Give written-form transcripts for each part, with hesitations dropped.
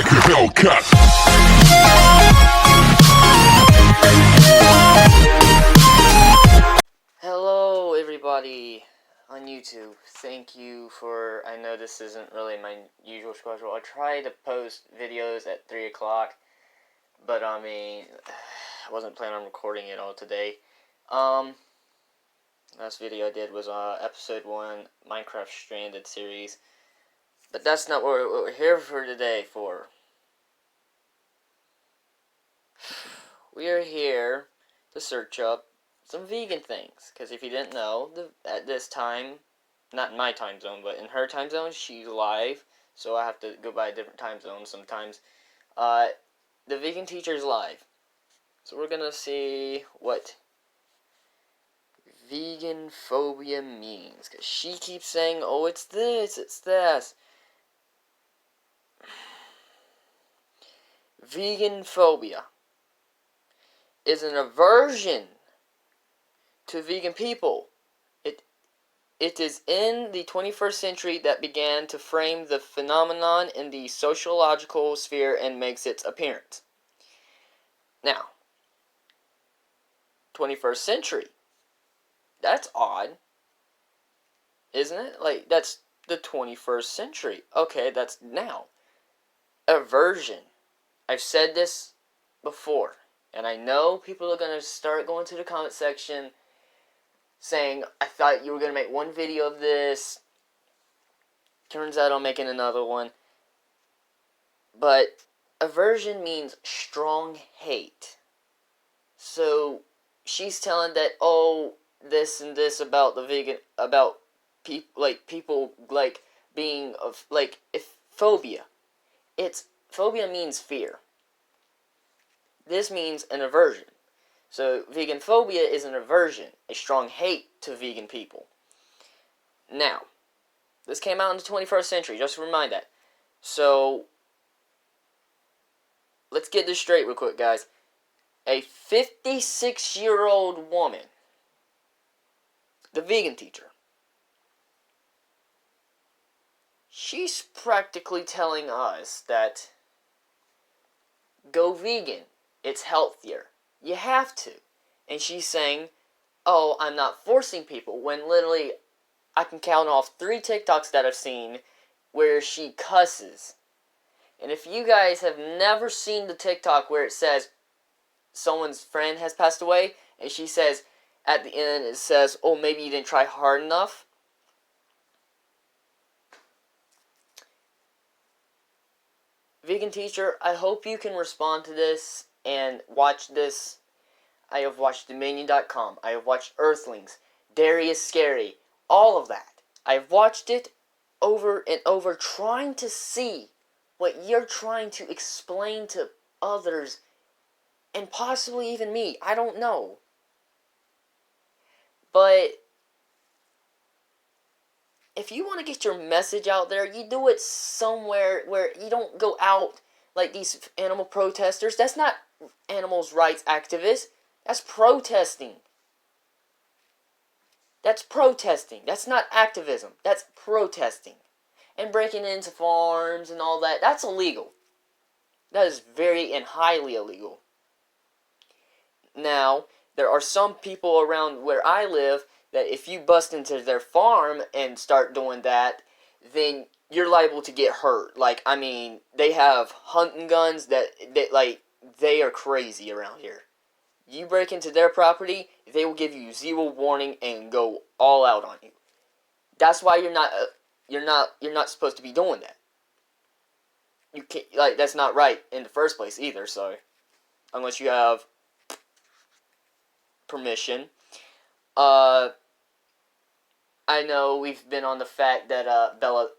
like a Hellcat. Hello everybody on YouTube. Thank you for, I know this isn't really my usual schedule. I try to post videos at 3 o'clock, but I mean, I wasn't planning on recording it all today. Last video I did was episode 1, Minecraft Stranded series. But that's not what we're here for today for. We are here to search up some vegan things. Because if you didn't know, at this time, not in my time zone, but in her time zone, she's live. So I have to go by a different time zone sometimes. The vegan teacher's live. So we're going to see what vegan phobia means. Because she keeps saying, oh, it's this, it's this. Vegan phobia is an aversion to vegan people. It is in the 21st century that began to frame the phenomenon in the sociological sphere and makes its appearance. Now, 21st century. That's odd, isn't it? Like, that's the 21st century. Okay, that's now. Aversion. I've said this before, and I know people are going to start going to the comment section saying, I thought you were going to make one video of this. Turns out I'm making another one. But aversion means strong hate. So she's telling that, oh, this and this about the vegan, about people being of, if phobia. Phobia means fear. This means an aversion. So, vegan phobia is an aversion, a strong hate to vegan people. Now, this came out in the 21st century, just to remind that. So, let's get this straight real quick, guys. A 56-year-old woman, the vegan teacher, she's practically telling us that go vegan, it's healthier. You have to. And she's saying, oh, I'm not forcing people, when literally I can count off 3 TikToks that I've seen where she cusses. And if you guys have never seen the TikTok where it says someone's friend has passed away, and she says, at the end it says, oh, maybe you didn't try hard enough. Vegan teacher, I hope you can respond to this and watch this. I have watched Dominion.com. I have watched Earthlings. Dairy is Scary. All of that. I have watched it over and over, trying to see what you're trying to explain to others, and possibly even me. I don't know. But if you want to get your message out there, you do it somewhere where you don't go out like these animal protesters. That's not animals' rights activists. That's protesting. That's protesting. That's not activism. That's protesting. And breaking into farms and all that, that's illegal. That is very and highly illegal. Now, there are some people around where I live that if you bust into their farm and start doing that, then you're liable to get hurt. Like, I mean, they have hunting guns that they are crazy around here. You break into their property, they will give you 0 warning and go all out on you. That's why you're not supposed to be doing that. You can't, that's not right in the first place either, so unless you have permission. I know we've been on the fact that Bella,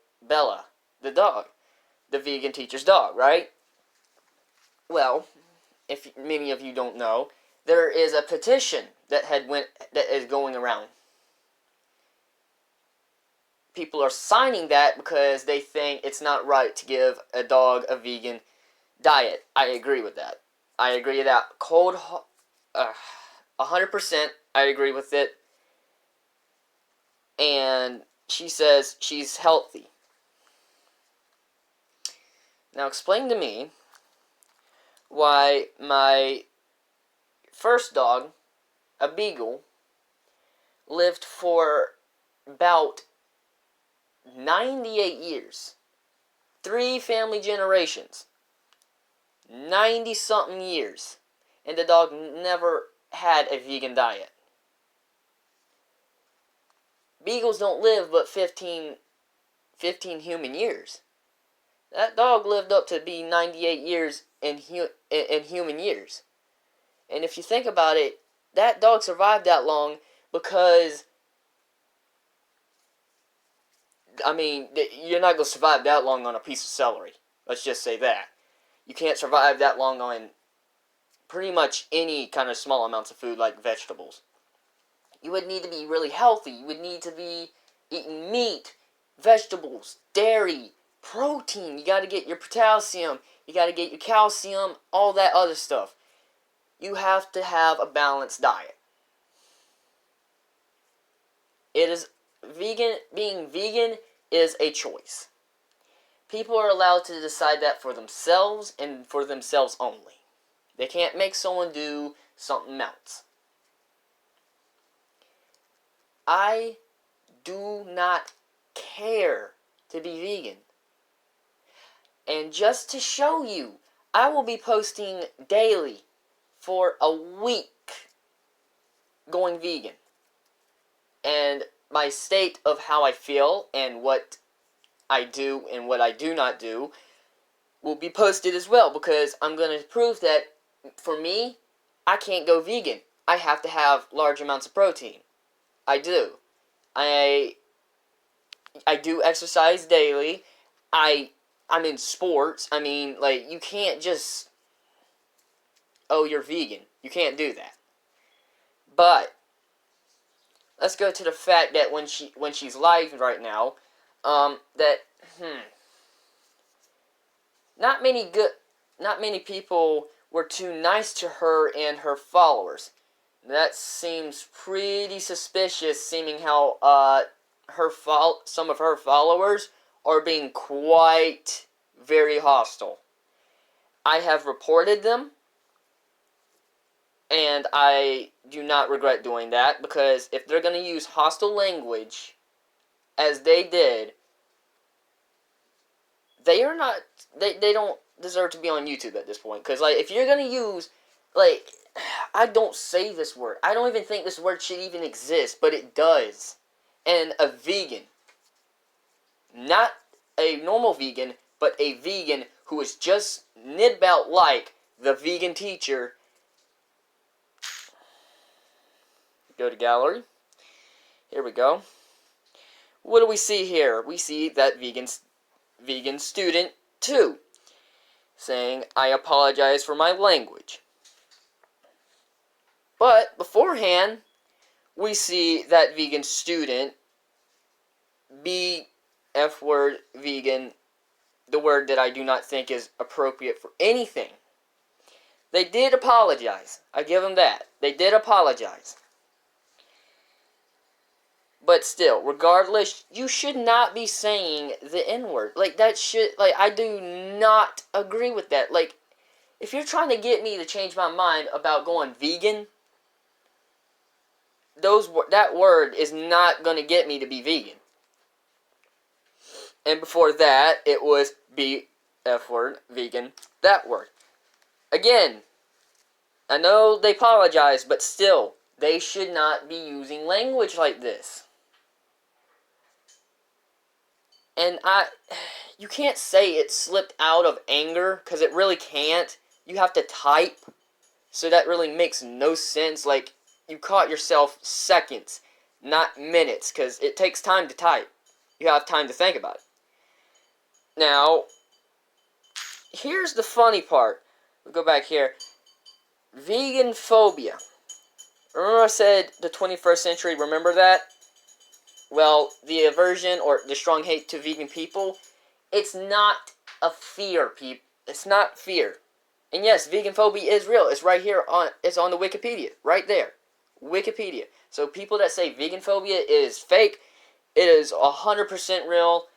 the dog, the vegan teacher's dog, right? Well, if many of you don't know, there is a petition that is going around. People are signing that because they think it's not right to give a dog a vegan diet. I agree with that. I agree with that 100%. I agree with it. And she says she's healthy. Now explain to me why my first dog, a beagle, lived for about 98 years. 3 family generations. 90-something years. And the dog never had a vegan diet. Beagles don't live but 15 human years. That dog lived up to be 98 years in human years. And if you think about it, that dog survived that long because, I mean, you're not going to survive that long on a piece of celery. Let's just say that. You can't survive that long on pretty much any kind of small amounts of food like vegetables. You would need to be really healthy. You would need to be eating meat, vegetables, dairy, protein. You got to get your potassium. You got to get your calcium, all that other stuff. You have to have a balanced diet. It is vegan. Being vegan is a choice. People are allowed to decide that for themselves and for themselves only. They can't make someone do something else. I do not care to be vegan. And just to show you, I will be posting daily for a week going vegan. And my state of how I feel and what I do and what I do not do will be posted as well, because I'm going to prove that for me, I can't go vegan. I have to have large amounts of protein. I do. I do exercise daily. I'm in sports. I mean, like, you can't just, oh, you're vegan. You can't do that. But let's go to the fact that when she's live right now, not many people were too nice to her and her followers. That seems pretty suspicious, seeming how some of her followers are being quite very hostile. I have reported them, and I do not regret doing that, because if they're going to use hostile language, as they did, they don't deserve to be on YouTube at this point. Because, like, if you're going to use, like, I don't say this word. I don't even think this word should even exist, but it does. And a vegan, not a normal vegan, but a vegan who is just nidbout like the vegan teacher. Go to gallery. Here we go. What do we see here? We see that vegan student 2 saying, "I apologize for my language." But beforehand, we see that vegan student be F-word vegan, the word that I do not think is appropriate for anything. They did apologize. I give them that. They did apologize. But still, regardless, you should not be saying the N-word. Like, that should, like, I do not agree with that. Like, if you're trying to get me to change my mind about going vegan, that word is not going to get me to be vegan. And before that, it was be F-word, vegan, that word. Again, I know they apologize, but still, they should not be using language like this. And you can't say it slipped out of anger, because it really can't. You have to type, so that really makes no sense. Like, you caught yourself seconds, not minutes, because it takes time to type. You have time to think about it. Now, here's the funny part. We'll go back here. Vegan phobia. Remember I said the 21st century, remember that? Well, the aversion or the strong hate to vegan people, it's not a fear, people. It's not fear. And yes, vegan phobia is real. It's right here it's on the Wikipedia, right there. Wikipedia. So people that say vegan phobia is fake, it is 100% real.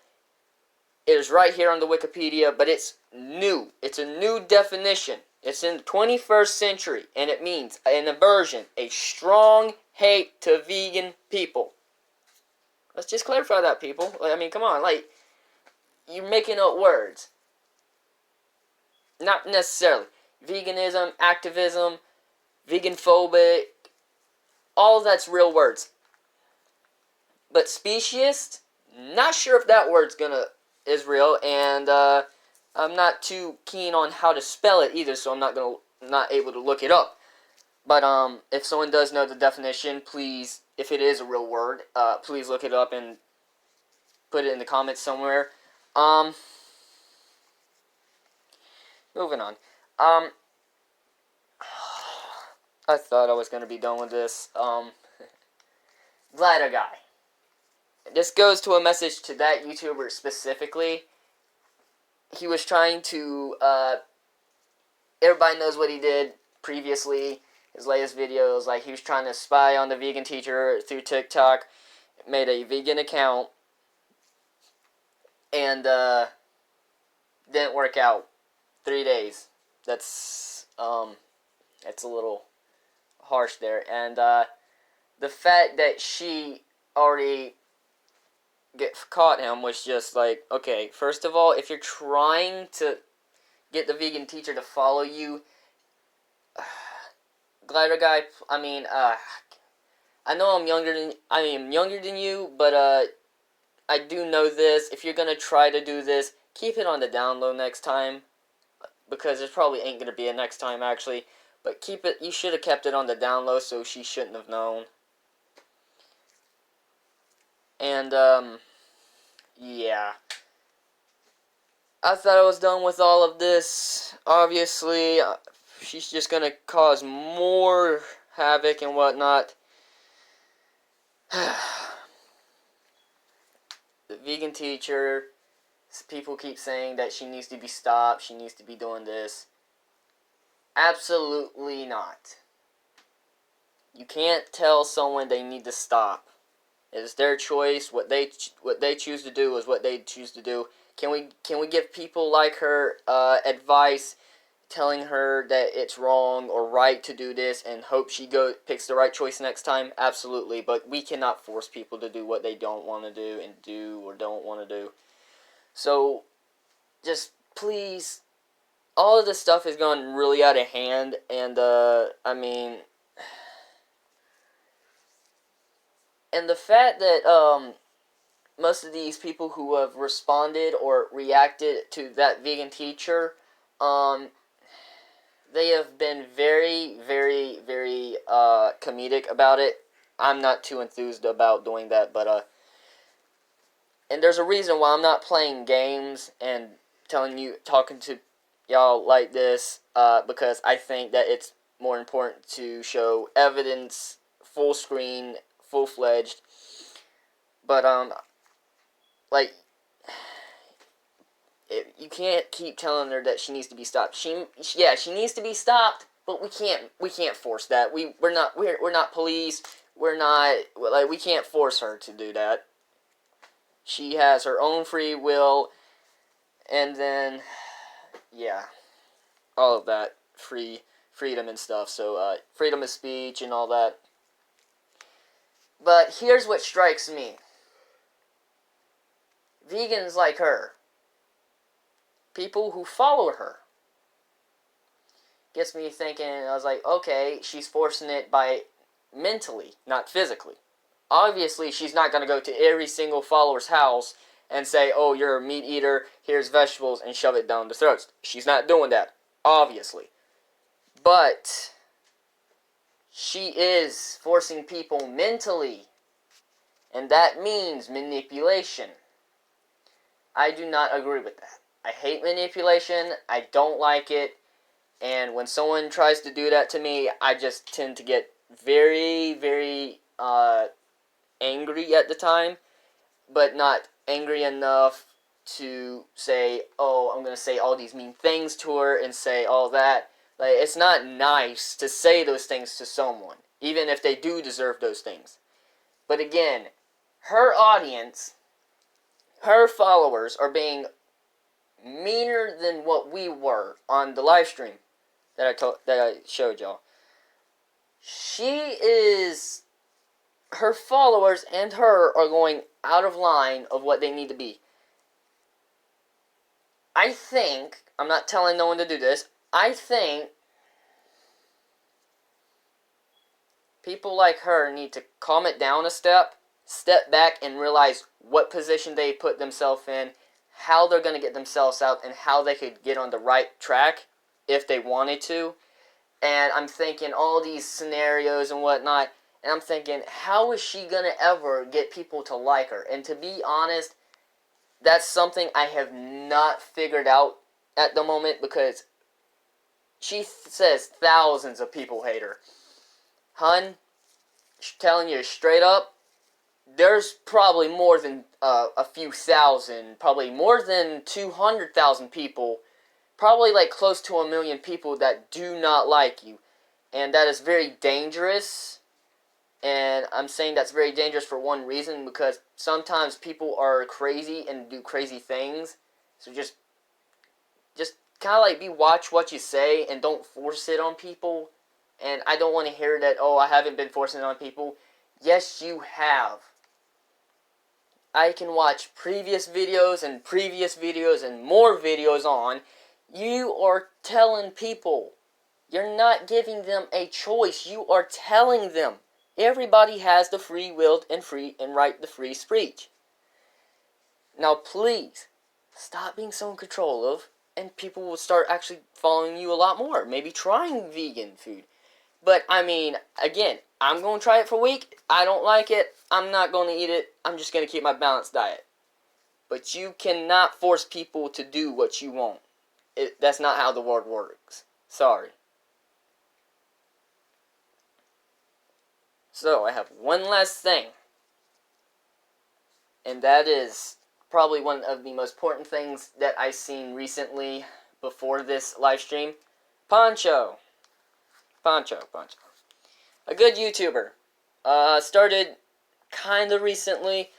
It is right here on the Wikipedia, but it's new. It's a new definition. It's in the 21st century, and it means an aversion, a strong hate to vegan people. Let's just clarify that, people. I mean, come on, like, you're making up words. Not necessarily. Veganism, activism, vegan phobic, all that's real words. But speciesist, not sure if that word's is real, and I'm not too keen on how to spell it either, so I'm not able to look it up. But if someone does know the definition, please, if it is a real word, please look it up and put it in the comments somewhere. Moving on. I thought I was gonna be done with this. Glider guy. This goes to a message to that YouTuber specifically. He was trying to, everybody knows what he did previously. His latest videos, like he was trying to spy on the vegan teacher through TikTok. Made a vegan account. And, didn't work out. 3 days. That's a little harsh there. And, the fact that she already caught him was just like, okay, first of all, if you're trying to get the vegan teacher to follow you, Glider guy, I mean, I know I am younger than you, but I do know this. If you're gonna try to do this, keep it on the down low next time, because there probably ain't gonna be a next time actually. But keep it. You should have kept it on the down low, so she shouldn't have known. And yeah. I thought I was done with all of this. Obviously, she's just gonna cause more havoc and whatnot. The vegan teacher, people keep saying that she needs to be stopped, she needs to be doing this. Absolutely not. You can't tell someone they need to stop. It is their choice. What they choose to do is what they choose to do. Can we give people like her advice, telling her that it's wrong or right to do this, and hope she picks the right choice next time? Absolutely, but we cannot force people to do what they don't want to do and do or don't want to do. So, just please, all of this stuff has gone really out of hand, and I mean, and the fact that most of these people who have responded or reacted to that vegan teacher, they have been very, very, very comedic about it. I'm not too enthused about doing that, but and there's a reason why I'm not playing games and talking to y'all like this, because I think that it's more important to show evidence, full screen, full-fledged. But like, you can't keep telling her that she needs to be stopped. She needs to be stopped, but we can't force that. We're not police. We're not, like, we can't force her to do that. She has her own free will, and then yeah, all of that freedom and stuff. So freedom of speech and all that. But here's what strikes me. Vegans like her, people who follow her, gets me thinking. I was like, okay, she's forcing it by mentally, not physically. Obviously, she's not going to go to every single follower's house and say, oh, you're a meat eater, here's vegetables, and shove it down their throats. She's not doing that, obviously. But she is forcing people mentally, and that means manipulation. I do not agree with that. I hate manipulation, I don't like it, and when someone tries to do that to me, I just tend to get very, very angry at the time, but not angry enough to say, oh, I'm going to say all these mean things to her and say all that. Like, it's not nice to say those things to someone, even if they do deserve those things. But again, her audience, her followers are being meaner than what we were on the live stream that I showed y'all. Her followers and her are going out of line of what they need to be. I think, I'm not telling no one to do this, I think people like her need to calm it down a step back and realize what position they put themselves in, how they're going to get themselves out, and how they could get on the right track if they wanted to. And I'm thinking all these scenarios and whatnot, and I'm thinking, how is she going to ever get people to like her? And to be honest, that's something I have not figured out at the moment, because she says thousands of people hate her. Hun, telling you straight up, there's probably more than a few thousand, probably more than 200,000 people, probably like close to 1 million people that do not like you. And that is very dangerous. And I'm saying that's very dangerous for one reason, because sometimes people are crazy and do crazy things. So just kind of like watch what you say and don't force it on people. And I don't want to hear that, oh, I haven't been forcing it on people. Yes, you have. I can watch previous videos and more videos on. You are telling people. You're not giving them a choice. You are telling them. Everybody has the free will and right to free speech. Now, please, stop being so controlling, and people will start actually following you a lot more. Maybe trying vegan food. But, I mean, again, I'm going to try it for a week. I don't like it. I'm not going to eat it. I'm just going to keep my balanced diet. But you cannot force people to do what you want. That's not how the world works. Sorry. So, I have one last thing. And that is probably one of the most important things that I've seen recently before this live stream. Poncho. A good YouTuber. Started kind of recently.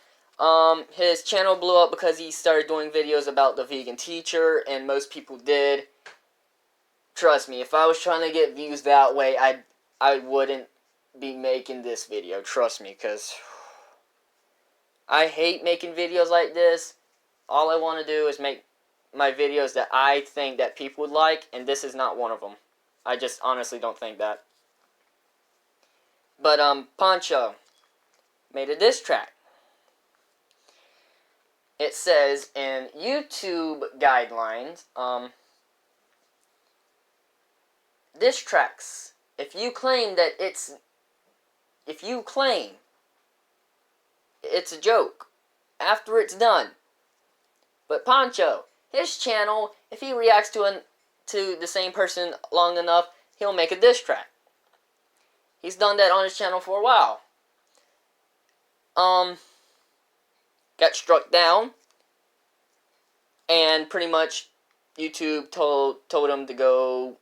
His channel blew up because he started doing videos about the vegan teacher, and most people did. Trust me, if I was trying to get views that way, I wouldn't be making this video. Trust me, because I hate making videos like this. All I want to do is make my videos that I think that people would like, and this is not one of them. I just honestly don't think that. But, Poncho made a diss track. It says in YouTube guidelines, diss tracks, if you claim it's a joke after it's done. But Poncho, his channel, if he reacts to the same person long enough, he'll make a diss track. He's done that on his channel for a while. Got struck down, and pretty much YouTube told him to go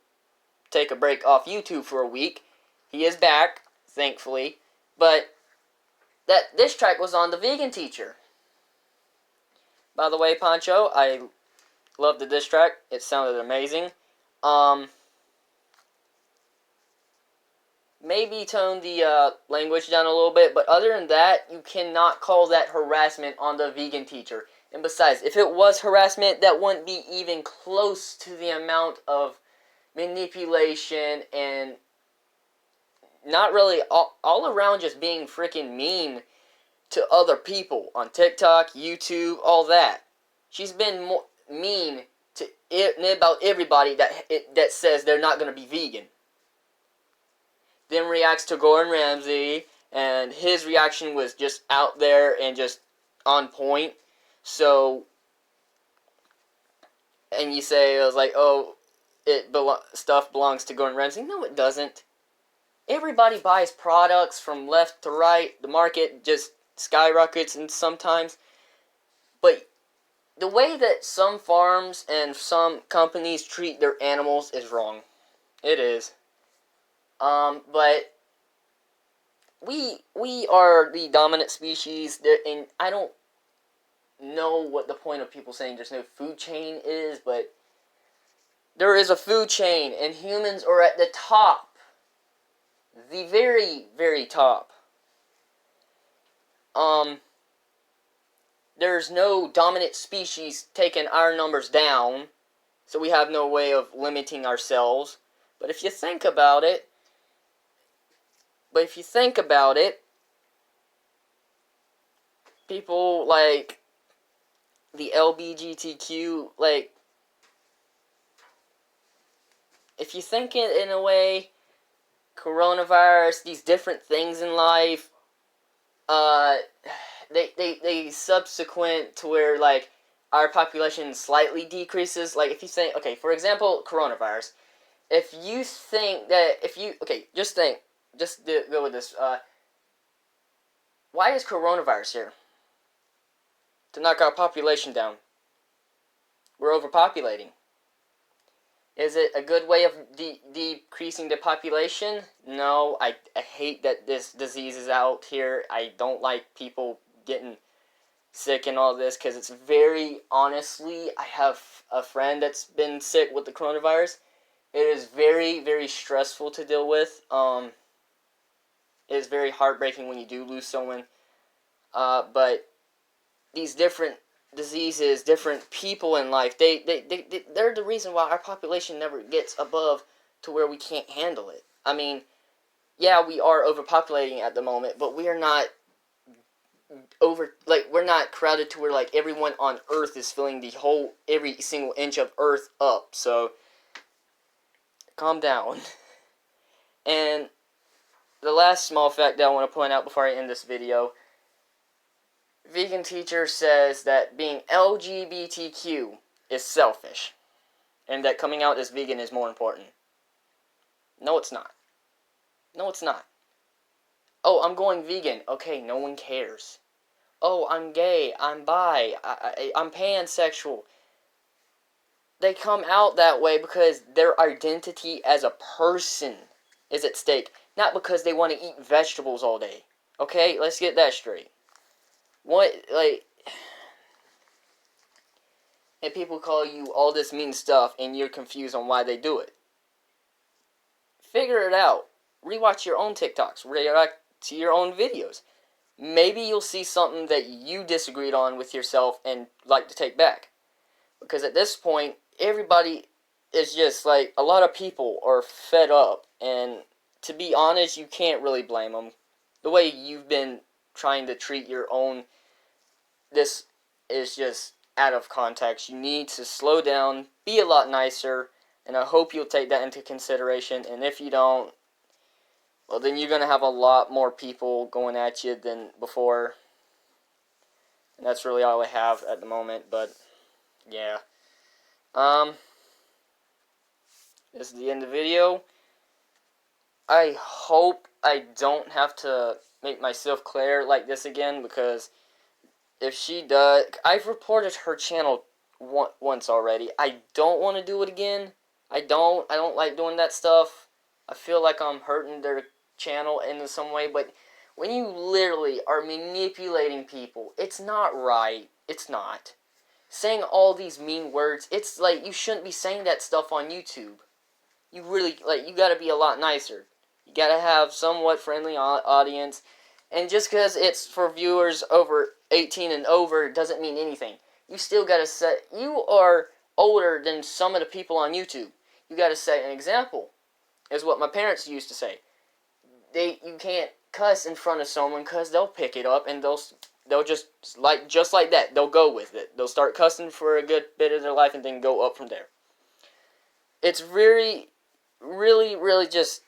take a break off YouTube for a week. He is back, thankfully, but that diss track was on the vegan teacher. By the way, Poncho, I love the diss track. It sounded amazing. Maybe tone the language down a little bit, but other than that, you cannot call that harassment on the vegan teacher. And besides, if it was harassment, that wouldn't be even close to the amount of manipulation and not really all around just being freaking mean to other people on TikTok, YouTube, all that. She's been mean to about everybody that says they're not going to be vegan. Then reacts to Gordon Ramsay, and his reaction was just out there and just on point. So, and you say it was like, oh, stuff belongs to Gordon Ramsay. No, it doesn't. Everybody buys products from left to right. The market just skyrockets, and sometimes, but the way that some farms and some companies treat their animals is wrong. It is. But we are the dominant species, and I don't know what the point of people saying there's no food chain is, but there is a food chain, and humans are at the top. The very, very top. There's no dominant species taking our numbers down, so we have no way of limiting ourselves. But if you think about it, people like the LBGTQ, like, if you think it in a way, coronavirus, these different things in life, they subsequent to where, like, our population slightly decreases. Like, if you think, okay, for example, coronavirus, if you think that, just go with this, why is coronavirus here? To knock our population down. We're overpopulating. Is it a good way of decreasing the population? No, I hate that this disease is out here. I don't like people getting sick and all this, because it's very, honestly, I have a friend that's been sick with the coronavirus. It is very, very stressful to deal with. It is very heartbreaking when you do lose someone. But these different diseases, different people in life, they're the reason why our population never gets above to where we can't handle it. I mean, yeah, we are overpopulating at the moment, but we are not we're not crowded to where, like, everyone on Earth is filling every single inch of Earth up. So calm down. And the last small fact that I want to point out before I end this video: vegan teacher says that being LGBTQ is selfish, and that coming out as vegan is more important. No, it's not. No, it's not. Oh, I'm going vegan. Okay, no one cares. Oh, I'm gay. I'm bi. I'm pansexual. They come out that way because their identity as a person is at stake, not because they want to eat vegetables all day. Okay, let's get that straight. And people call you all this mean stuff, and you're confused on why they do it. Figure it out. Rewatch your own TikToks. React to your own videos. Maybe you'll see something that you disagreed on with yourself and like to take back. Because at this point, everybody is just, like, a lot of people are fed up. And to be honest, you can't really blame them. The way you've been trying to treat your own, this is just out of context. You need to slow down, be a lot nicer, and I hope you'll take that into consideration. And if you don't, well, then you're going to have a lot more people going at you than before. And that's really all I have at the moment, but yeah. This is the end of the video. I hope I don't have to make myself clear like this again, because if she does, I've reported her channel once already. I don't want to do it again. I don't like doing that stuff. I feel like I'm hurting their channel in some way, but when you literally are manipulating people, it's not right. It's not. Saying all these mean words, it's like, you shouldn't be saying that stuff on YouTube. You really, like, you gotta be a lot nicer. You gotta have somewhat friendly audience. And just because it's for viewers over 18 and over doesn't mean anything. You still gotta set, you are older than some of the people on YouTube. You gotta set an example, is what my parents used to say. You can't cuss in front of someone, because they'll pick it up and they'll just like that, they'll go with it. They'll start cussing for a good bit of their life and then go up from there. It's really, really, really just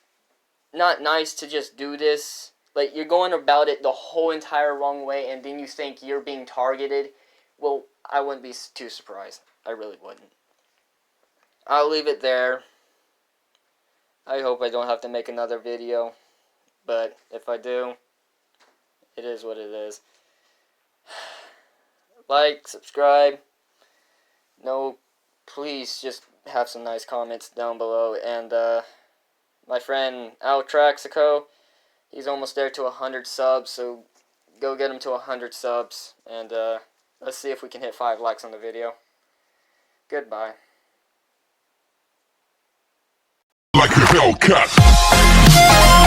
not nice to just do this. Like, you're going about it the whole entire wrong way, and then you think you're being targeted. Well, I wouldn't be too surprised. I really wouldn't. I'll leave it there. I hope I don't have to make another video, but if I do, it is what it is. Like, subscribe. No, please just have some nice comments down below. And my friend Altraxico, he's almost there to 100 subs, so go get him to 100 subs. And Let's see if we can hit 5 likes on the video. Goodbye. Like a Hellcat.